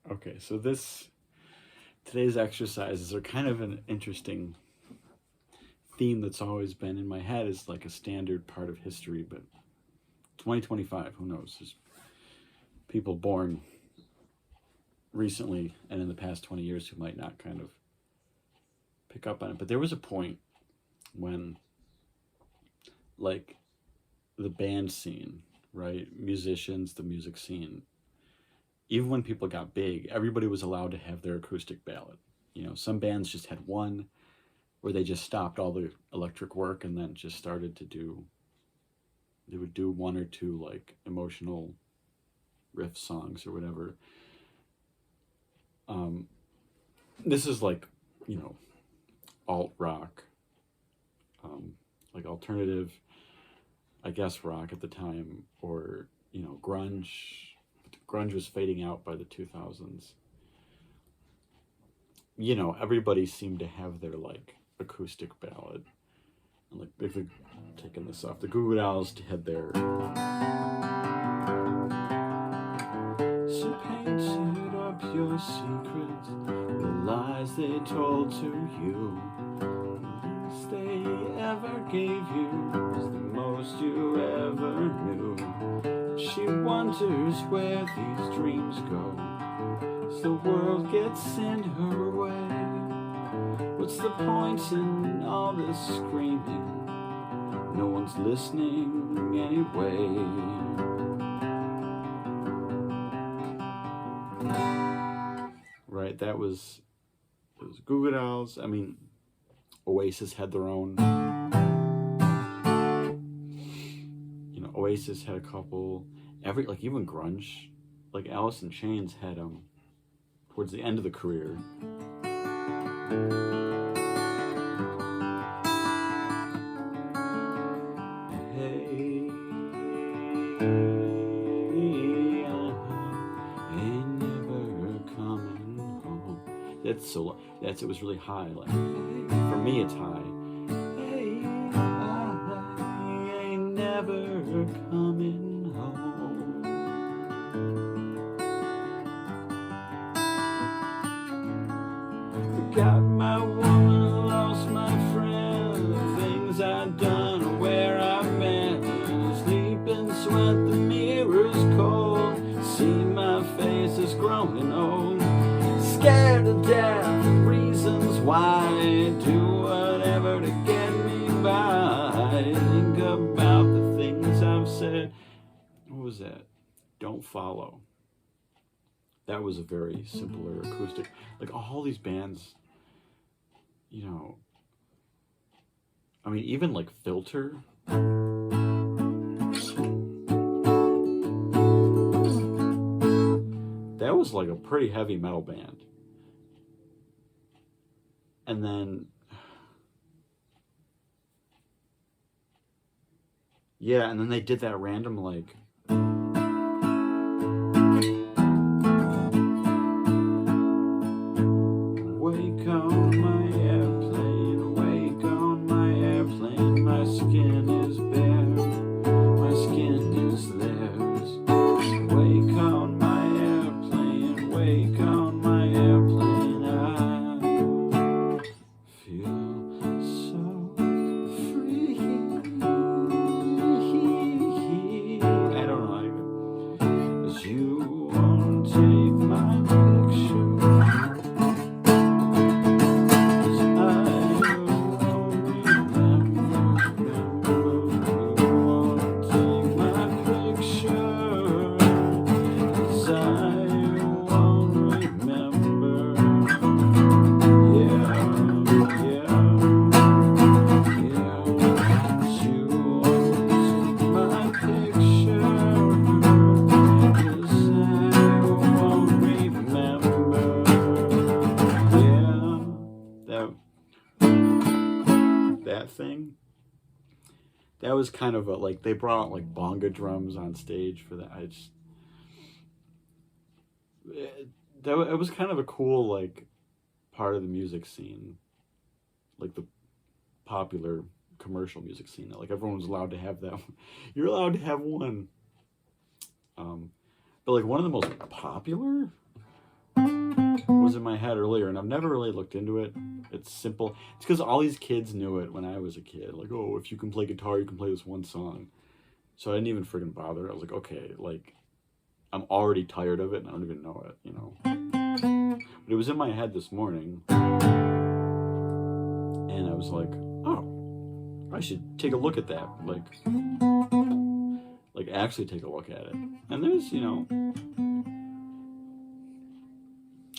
Okay, so today's exercises are kind of an interesting theme that's always been in my head is like a standard part of history, but 2025, who knows? There's people born recently and in the past 20 years who might not kind of pick up on it. But there was a point when, like, the band scene, right? Musicians, the music scene, even when people got big, everybody was allowed to have their acoustic ballad. You know, some bands just had one where they just stopped all the electric work and then just started to they would do one or two like emotional riff songs or whatever. This is like, you know, alt rock, like alternative, I guess, rock at the time, or, you know, grunge. Grunge was fading out by the 2000s. You know, everybody seemed to have their like acoustic ballad. And like they've taken this off. The Goo Goo Dolls had their She painted up your secrets, the lies they told to you. The least they ever gave you was the most you ever knew. She wonders where these dreams go as the world gets in her way. What's the point in all this screaming? No one's listening anyway. Right, it was Goo Goo Dolls. I mean, Oasis had their own. You know, Oasis had a couple. Like even grunge, like Alice in Chains had towards the end of the career. Hey, ain't never coming home. It was really high. Like for me, it's high. Hey, I ain't never coming home. Got my woman, lost my friend, the things I've done, where I've been. Sleeping, sweat, the mirror's cold. See my face is growing old. Scared to death, reasons why. Do whatever to get me by. Think about the things I've said. What was that? Don't Follow. That was a very simpler acoustic. Like all these bands, you know, I mean, even like Filter. That was like a pretty heavy metal band. And then, yeah, and then they did that random like, wake on my airplane, wake on my airplane, my skin is bare, my skin is theirs. Wake on my airplane, wake on my airplane, I feel so free. I don't know, as you won't take my picture. That thing, that was kind of a, like, they brought out like bonga drums on stage for that. It was kind of a cool like part of the music scene, like the popular commercial music scene, that like everyone was allowed to have that. You're allowed to have one, but like one of the most popular, was in my head earlier, and I've never really looked into it. It's simple. It's because all these kids knew it when I was a kid. Like, oh, if you can play guitar, you can play this one song. So I didn't even freaking bother. I was like, okay, like, I'm already tired of it, and I don't even know it, you know. But it was in my head this morning, and I was like, oh, I should take a look at that. Like actually take a look at it. And there's, you know,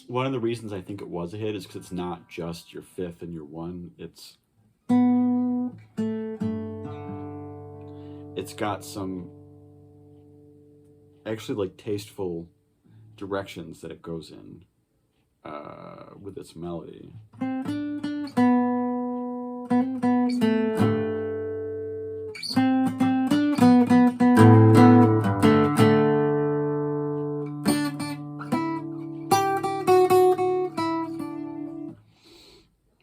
one of the reasons I think it was a hit is because it's not just your fifth and your one. It's got some actually like tasteful directions that it goes in with its melody.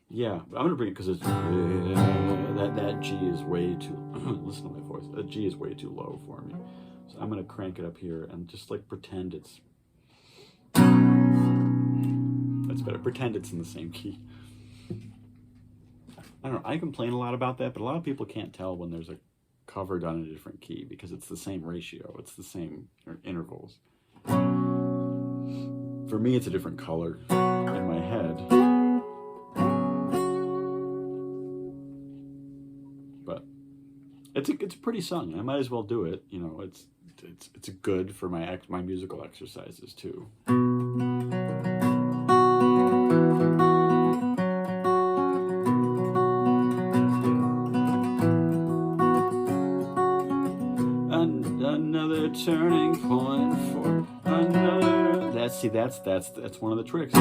Yeah, I'm gonna bring it because it's that G is way too. Listen to my voice. That G is way too low for me, so I'm gonna crank it up here and just like pretend it's. That's better. Pretend it's in the same key. I don't know. I complain a lot about that, but a lot of people can't tell when there's a cover done in a different key because it's the same ratio. It's the same intervals. For me, it's a different color in my head. It's a pretty song. I might as well do it. You know, it's good for my musical exercises too. Another turning point for another. That's one of the tricks.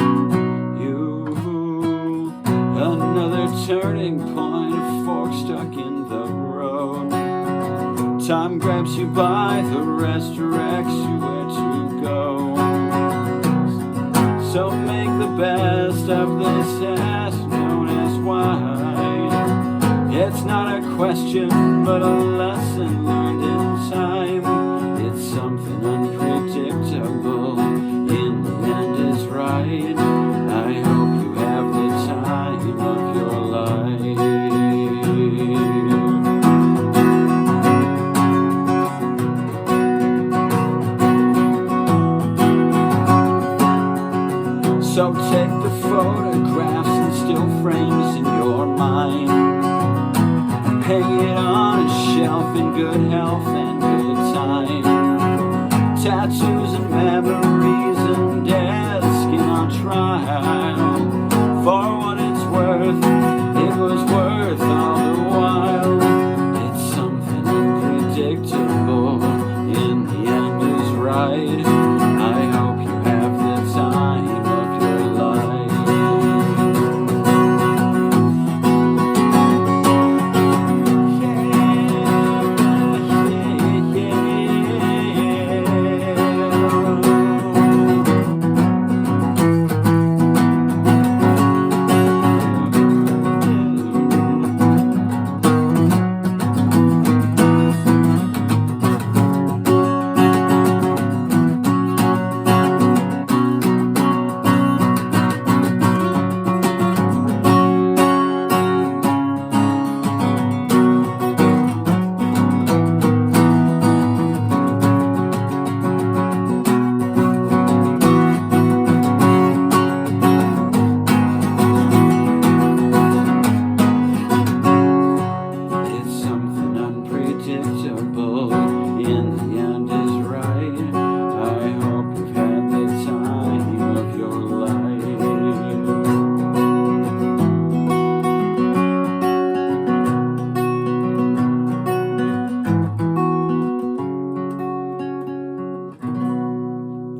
Another turning point, a fork stuck in the road. Time grabs you by the wrist, directs you where to go. So make the best of this task known as why. It's not a question, but a lesson learned in time. It's something unpredictable, in the end is right. I hope you have the time of your life. So take the photographs and still frames in your mind. Hang it on a shelf in good health and good time. Tattoos and memories and dead skin on trial. For what it's worth, it was worth all the while. It's something unpredictable, in the end is right. I hope you have the time of your life.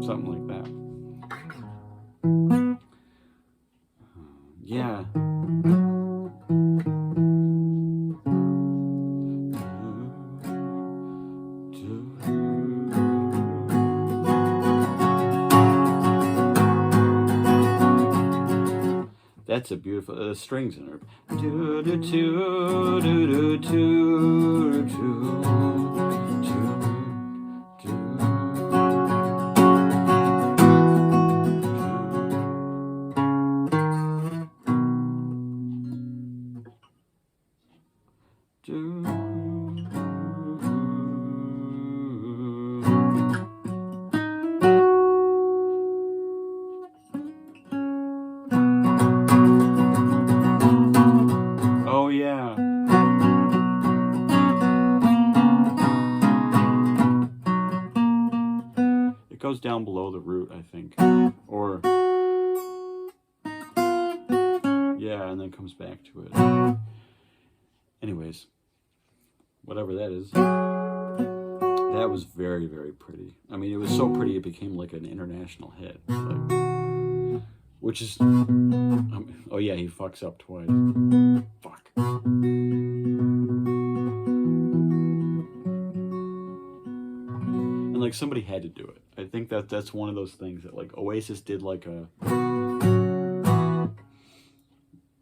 Something like that. Yeah. That's a beautiful strings in her. Do do do do do do do. down below the root, I think. Or, yeah, and then comes back to it. Anyways, whatever that is. That was very, very pretty. I mean, it was so pretty it became like an international hit. Like, which is... oh yeah, he fucks up twice. Fuck. And like somebody had to do it. I think that's one of those things that like Oasis did like a...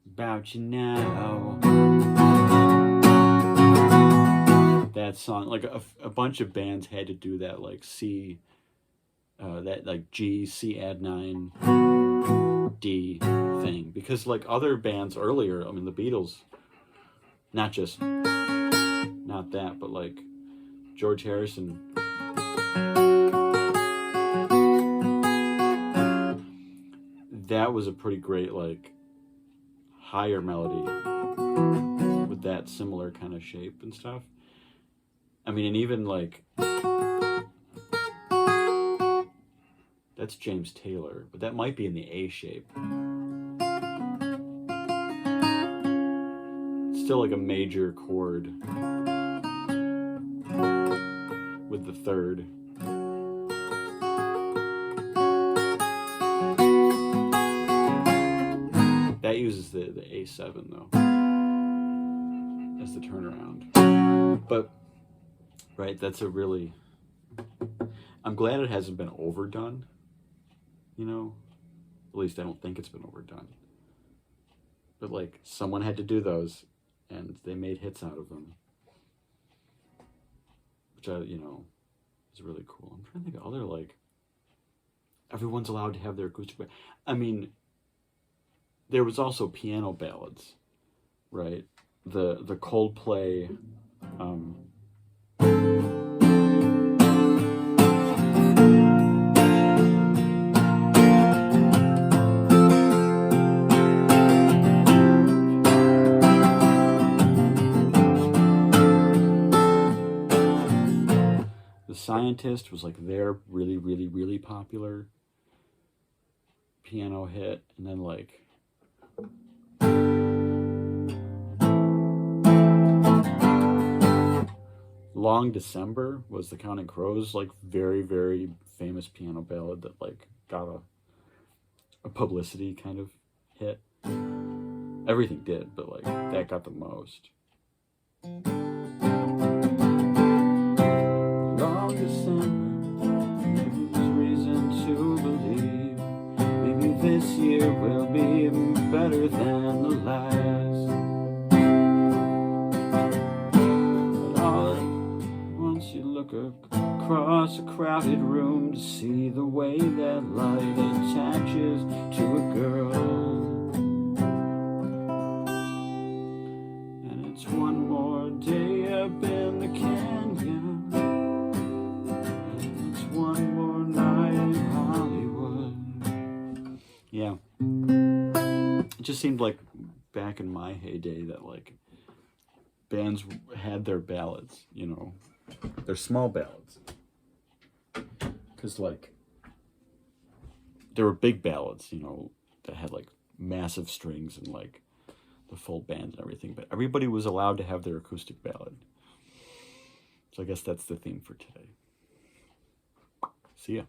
About you now. That song, like a bunch of bands had to do that, like C, that like G, C add 9, D thing, because like other bands earlier, I mean the Beatles, not that, but like George Harrison, that was a pretty great like higher melody with that similar kind of shape and stuff. I mean, and even like, that's James Taylor, but that might be in the A shape. It's still like a major chord with the third. That uses the A7 though, as the turnaround. But right, that's a really... I'm glad it hasn't been overdone, you know? At least I don't think it's been overdone. But like, someone had to do those, and they made hits out of them. Which, you know, is really cool. I'm trying to think of other, like... Everyone's allowed to have their acoustic... I mean, there was also piano ballads, right? The Coldplay... The Scientist was like their really, really, really popular piano hit, and then like Long December was the Counting Crows, like very, very famous piano ballad that like got a publicity kind of hit. Everything did, but like that got the most. Long December, there's reason to believe maybe this year will be better than the last. You look across a crowded room to see the way that light attaches to a girl. And it's one more day up in the canyon, and it's one more night in Hollywood. Yeah. It just seemed like back in my heyday that like bands had their ballads, you know. They're small ballads, because like there were big ballads, you know, that had like massive strings and like the full band and everything, but everybody was allowed to have their acoustic ballad. So I guess that's the theme for today. See ya.